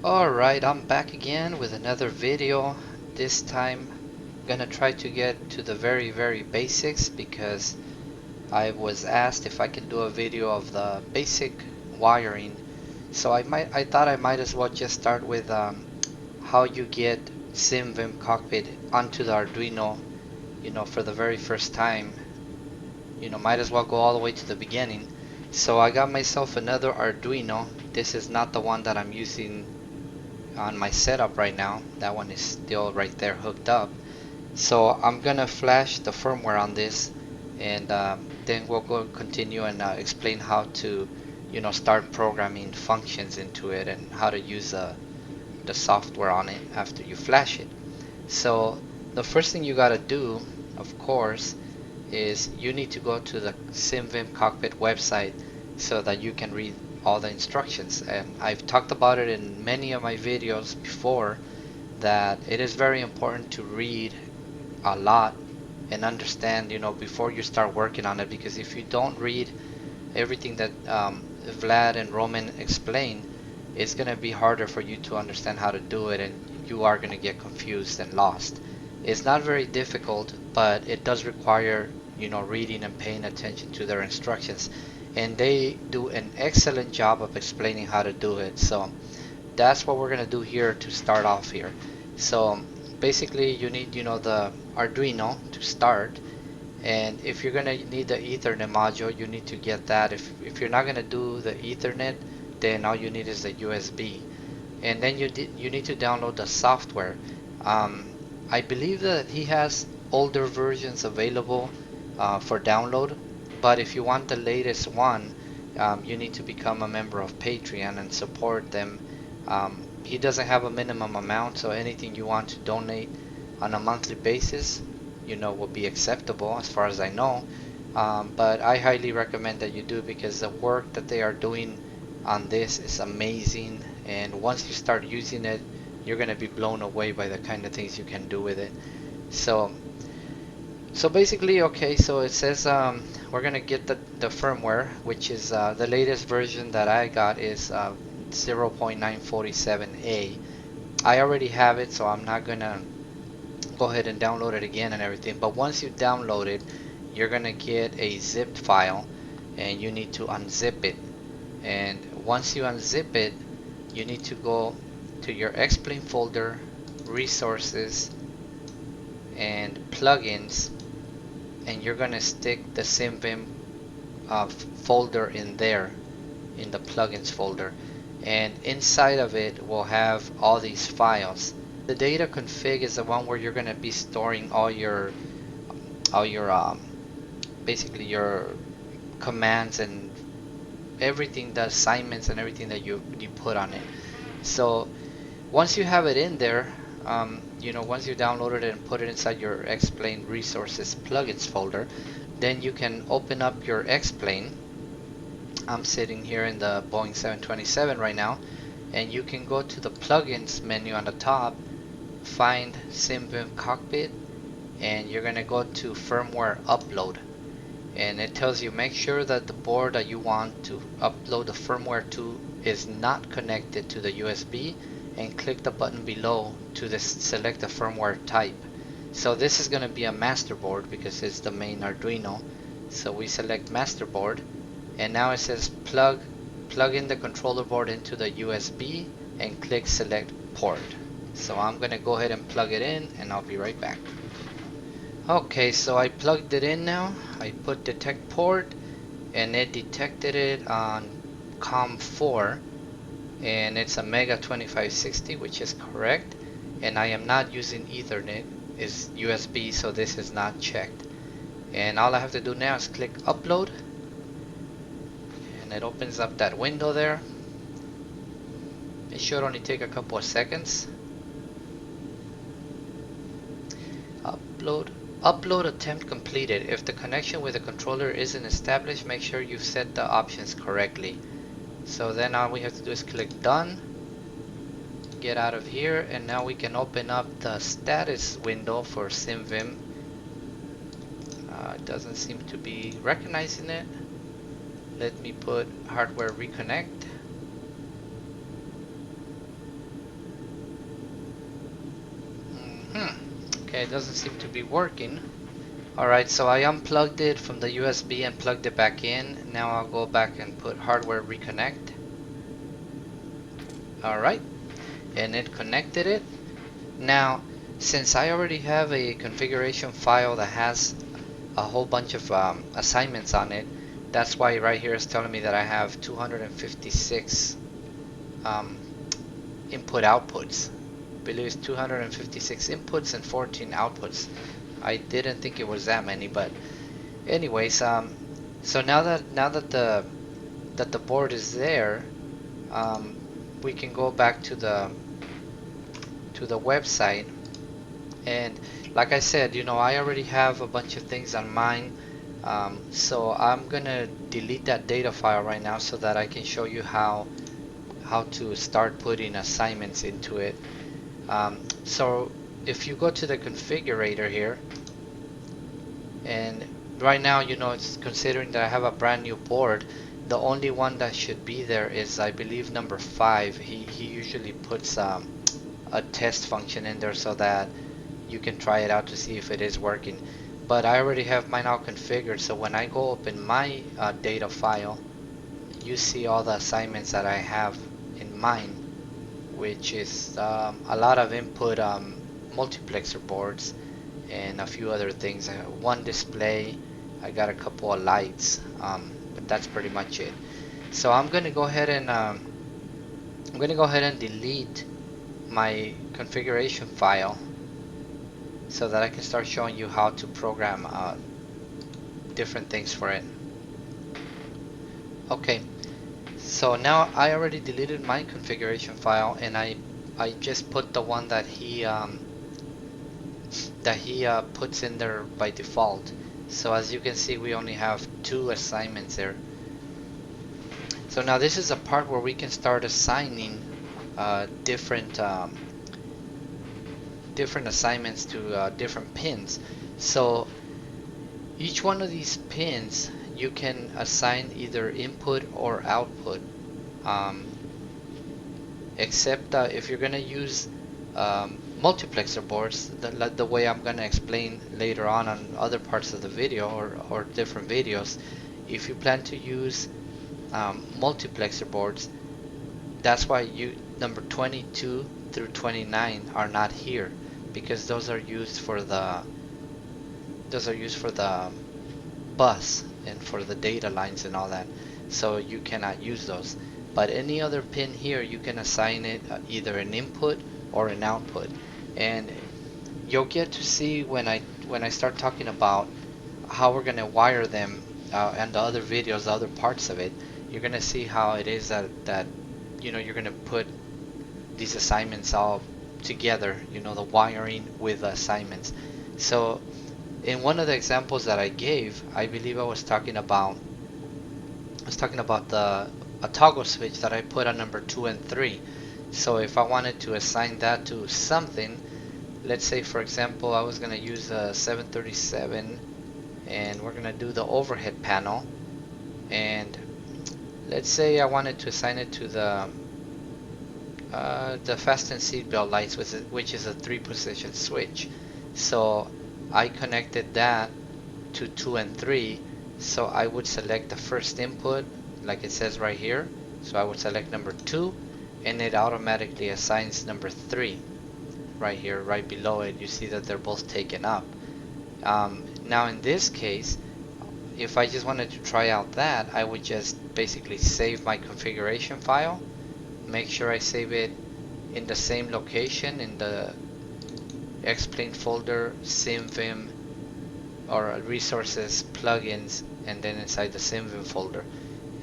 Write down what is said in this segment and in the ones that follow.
Alright, I'm back again with another video. This time I'm gonna try to get to the very basics because I was asked if I can do a video of the basic wiring. So I thought I might as well just start with how you get Simvim Cockpit onto the Arduino, for the very first time. Might as well go all the way to the beginning. So I got myself another Arduino. This is not the one that I'm using on my setup right now. That one is still right there hooked up. So I'm gonna flash the firmware on this, and then we'll go continue and explain how to start programming functions into it and how to use the software on it after you flash it. So the first thing you gotta do, of course, is you need to go to the Simvim Cockpit website so that you can read all the instructions. And I've talked about it in many of my videos before, that it is very important to read a lot and understand, before you start working on it, because if you don't read everything that Vlad and Roman explain, it's going to be harder for you to understand how to do it, and you are going to get confused and lost. It's not very difficult, but it does require reading and paying attention to their instructions, and they do an excellent job of explaining how to do it. So that's what we're going to do here to start off here. So basically you need the Arduino to start, and if you're going to need the Ethernet module, you need to get that. If you're not going to do the Ethernet, then all you need is the USB, and then you need to download the software. I believe that he has older versions available for download, but if you want the latest one, you need to become a member of Patreon and support them. He doesn't have a minimum amount, so anything you want to donate on a monthly basis, will be acceptable as far as I know. But I highly recommend that you do, because the work that they are doing on this is amazing, and once you start using it, you're going to be blown away by the kind of things you can do with it. So basically, okay, so it says we're gonna get the firmware, which is the latest version that I got is 0.947a. I already have it, so I'm not gonna go ahead and download it again and everything. But once you download it, you're gonna get a zipped file, and you need to unzip it. And once you unzip it, you need to go to your Explain folder, Resources, and Plugins, and you're gonna stick the Simvim folder in there, in the plugins folder, and inside of it will have all these files. The data config is the one where you're gonna be storing all your basically your commands and everything, the assignments and everything that you put on it. So once you have it in there, once you downloaded it and put it inside your Explain Resources Plugins folder, then you can open up your Explain. I'm sitting here in the Boeing 727 right now, and you can go to the Plugins menu on the top, find Simvim Cockpit, and you're going to go to Firmware Upload. And it tells you make sure that the board that you want to upload the firmware to is not connected to the USB, and click the button below to select the firmware type. So this is going to be a master board because it's the main Arduino. So we select master board, and now it says plug in the controller board into the USB and click select port. So I'm going to go ahead and plug it in, and I'll be right back. Okay, so I plugged it in now. I put detect port, and it detected it on COM4, and it's a Mega 2560, which is correct. And I am not using Ethernet, it's USB, so this is not checked. And all I have to do now is click upload, and it opens up that window there. It should only take a couple of seconds. Upload attempt completed. If the connection with the controller isn't established, make sure you've set the options correctly. So then all we have to do is click done, get out of here, and now we can open up the status window for Simvim. It doesn't seem to be recognizing it. Let me put hardware reconnect. Okay, it doesn't seem to be working. Alright, so I unplugged it from the USB and plugged it back in. Now I'll go back and put hardware reconnect. Alright, and it connected it. Now, since I already have a configuration file that has a whole bunch of assignments on it, that's why right here is telling me that I have 256 input outputs. I believe it's 256 inputs and 14 outputs. I didn't think it was that many, but anyways, so now that the board is there, we can go back to the website, and like I said, you know, I already have a bunch of things on mine, so I'm gonna delete that data file right now so that I can show you how to start putting assignments into it. So if you go to the configurator here, and right now, you know, it's considering that I have a brand new board, the only one that should be there is, I believe, number 5. He usually puts a test function in there so that you can try it out to see if it is working. But I already have mine all configured, so when I go open my data file, you see all the assignments that I have in mine, which is a lot of input multiplexer boards and a few other things. I have one display, I got a couple of lights, but that's pretty much it. So I'm gonna go ahead and delete my configuration file so that I can start showing you how to program different things for it. Okay, so now I already deleted my configuration file, and I just put the one that he puts in there by default. So as you can see, we only have 2 assignments there. So now this is a part where we can start assigning different assignments to different pins. So each one of these pins you can assign either input or output, except if you're gonna use multiplexer boards, the way I'm gonna explain later on other parts of the video or different videos. If you plan to use multiplexer boards, that's why number 22 through 29 are not here, because those are used for the bus and for the data lines and all that, so you cannot use those. But any other pin here, you can assign it either an input or an output, and you'll get to see when I start talking about how we're gonna wire them and the other videos, the other parts of it. You're gonna see how it is that you know, you're gonna put these assignments all together, you know, the wiring with the assignments. So in one of the examples that I gave, I believe I was talking about a toggle switch that I put on number 2 and 3. So if I wanted to assign that to something, let's say for example I was going to use a 737 and we're going to do the overhead panel, and let's say I wanted to assign it to the fasten seatbelt lights, which is a 3-position switch. So I connected that to 2 and 3, so I would select the first input like it says right here. So I would select number 2, and it automatically assigns number 3 right here, right below it. You see that they're both taken up. Now in this case, if I just wanted to try out that, I would just basically save my configuration file, make sure I save it in the same location in the X-Plane folder, Simvim, or resources, plugins, and then inside the Simvim folder,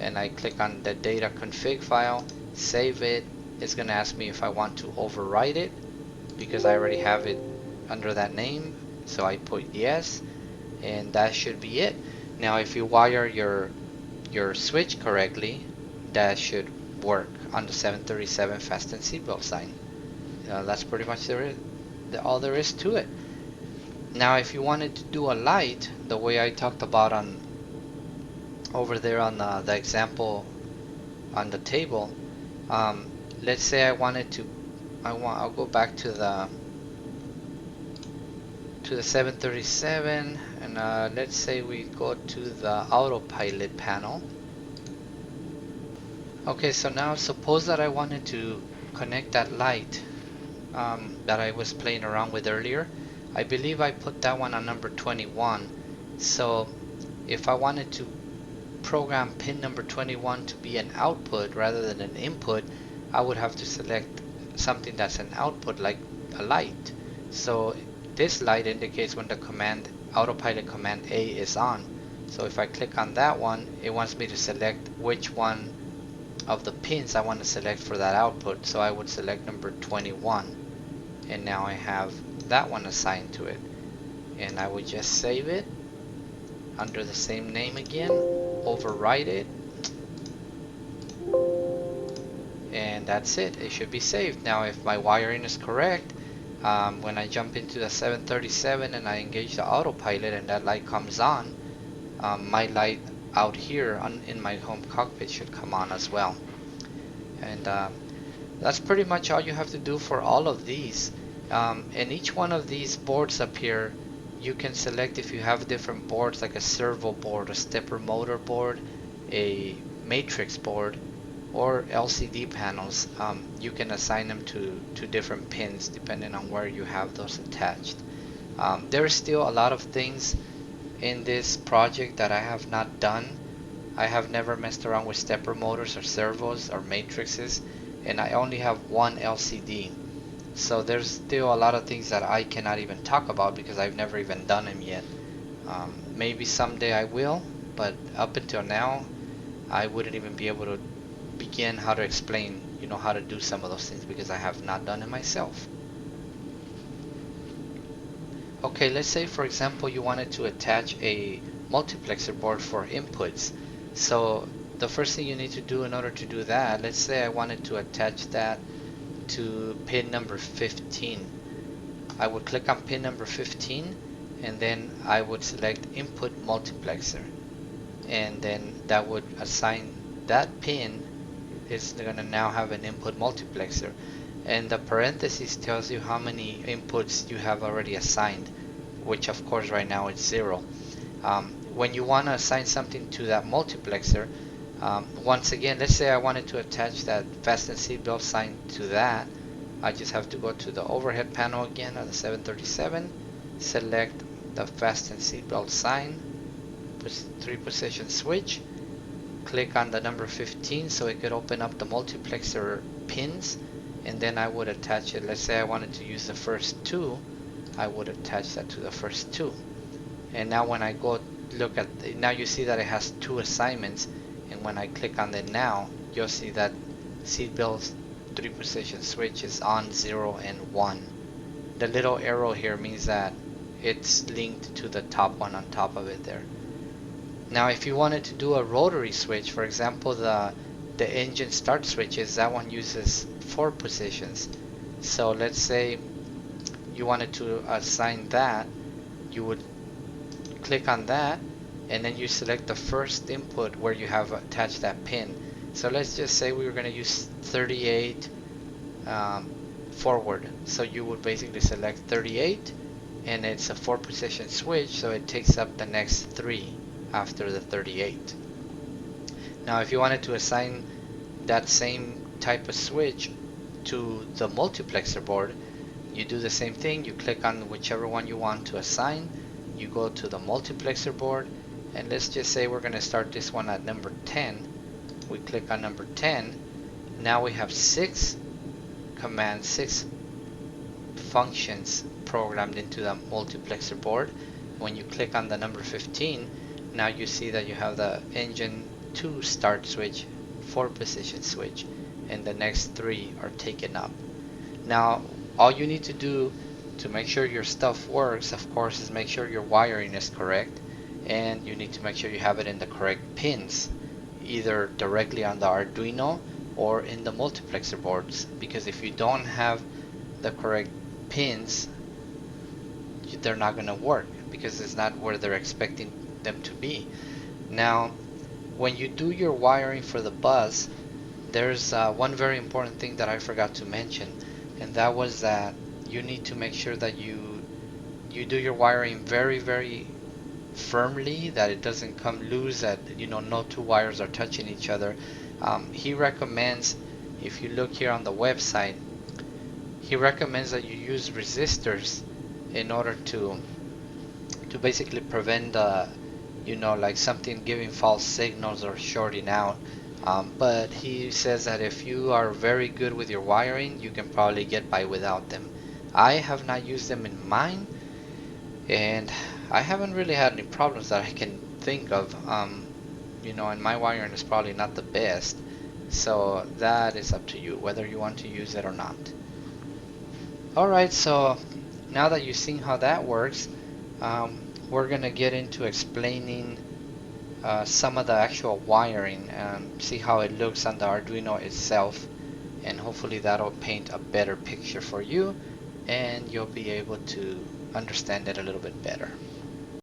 and I click on the data config file, save it. It's gonna ask me if I want to overwrite it because I already have it under that name, so I put yes, and that should be it. Now if you wire your switch correctly, that should work on the 737 fasten seatbelt sign. That's pretty much all there is to it. Now if you wanted to do a light the way I talked about over there on the example on the table, let's say I wanted to, I'll go back to to the 737 and let's say we go to the autopilot panel. Okay, so now suppose that I wanted to connect that light that I was playing around with earlier. I believe I put that one on number 21. So if I wanted to program pin number 21 to be an output rather than an input, I would have to select something that's an output, like a light. So this light indicates when the command autopilot command A is on. So if I click on that one, it wants me to select which one of the pins I want to select for that output. So I would select number 21, and now I have that one assigned to it, and I would just save it under the same name again, overwrite it, and that's it. It should be saved. Now if my wiring is correct, when I jump into the 737 and I engage the autopilot and that light comes on, my light out here in my home cockpit should come on as well. And that's pretty much all you have to do for all of these. And each one of these boards up here, you can select if you have different boards, like a servo board, a stepper motor board, a matrix board, or LCD panels. You can assign them to different pins depending on where you have those attached. There's still a lot of things in this project that I have not done. I have never messed around with stepper motors or servos or matrices, and I only have one LCD. So there's still a lot of things that I cannot even talk about because I've never even done them yet. Maybe someday I will, but up until now I wouldn't even be able to begin how to explain, how to do some of those things because I have not done it myself. Okay, let's say for example you wanted to attach a multiplexer board for inputs. So the first thing you need to do in order to do that, let's say I wanted to attach that to pin number 15. I would click on pin number 15 and then I would select input multiplexer, and then that would assign that pin is going to now have an input multiplexer, and the parentheses tells you how many inputs you have already assigned, which of course right now it's 0. When you want to assign something to that multiplexer, once again, let's say I wanted to attach that fasten seatbelt sign to that. I just have to go to the overhead panel again on the 737, select the fasten seatbelt sign, 3-position switch, click on the number 15 so it could open up the multiplexer pins, and then I would attach it. Let's say I wanted to use the first 2, I would attach that to the first 2. And now when I go look at now you see that it has 2 assignments, and when I click on it now, you'll see that seatbelt 3-position switch is on 0 and 1. The little arrow here means that it's linked to the top one on top of it there. Now if you wanted to do a rotary switch, for example the engine start switches, that one uses 4 positions. So let's say you wanted to assign that, you would click on that and then you select the first input where you have attached that pin. So let's just say we were going to use 38 forward. So you would basically select 38, and it's a 4-position switch, so it takes up the next 3 after the 38. Now if you wanted to assign that same type of switch to the multiplexer board, you do the same thing. You click on whichever one you want to assign, you go to the multiplexer board, and let's just say we're going to start this one at number 10. We click on number 10. Now we have 6 commands, 6 functions programmed into the multiplexer board. When you click on the number 15, now you see that you have the engine 2 start switch, 4-position switch, and the next 3 are taken up. Now all you need to do to make sure your stuff works, of course, is make sure your wiring is correct, and you need to make sure you have it in the correct pins, either directly on the Arduino or in the multiplexer boards, because if you don't have the correct pins, they're not going to work because it's not where they're expecting them to be. Now when you do your wiring for the bus, there's one very important thing that I forgot to mention, and that was that you need to make sure that you you do your wiring very firmly, that it doesn't come loose, that no two wires are touching each other. He recommends, if you look here on the website, he recommends that you use resistors in order to basically prevent like something giving false signals or shorting out. But he says that if you are very good with your wiring, you can probably get by without them. I have not used them in mine, and I haven't really had any problems that I can think of. And my wiring is probably not the best, so that is up to you whether you want to use it or not. Alright, so now that you've seen how that works, we're gonna get into explaining some of the actual wiring and see how it looks on the Arduino itself, and hopefully that'll paint a better picture for you and you'll be able to understand it a little bit better.